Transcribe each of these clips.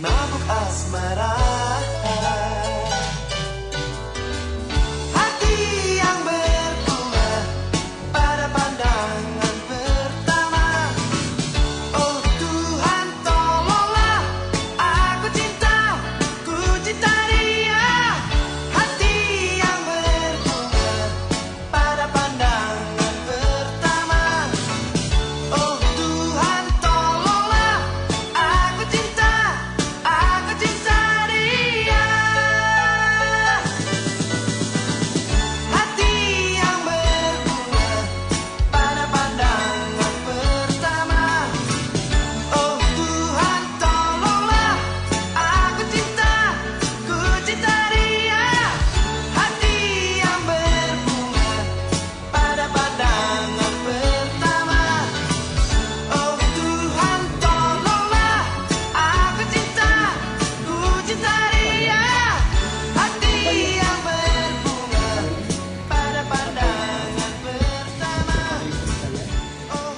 mabuk asmara. Hati yang berbunga pada pandangan pertama. Oh Tuhan tolonglah, aku cinta dia. Hati yang berbunga pada pandangan pertama. Oh Tuhan tolonglah, aku cinta dia. Hati yang berbunga pada pandangan pertama. Oh Tuhan tolonglah, aku cinta dia. Hati yang berbunga pada pandangan pertama. Oh Tuhan tolonglah, aku cinta dia. Hati yang berbunga pada pandangan pertama. Oh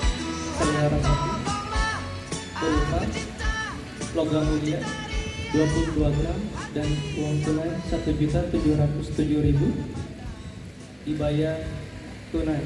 Saudara Sati, berupa logam mulia 22 gram dan uang tunai 1.707.000 dibayar tunai.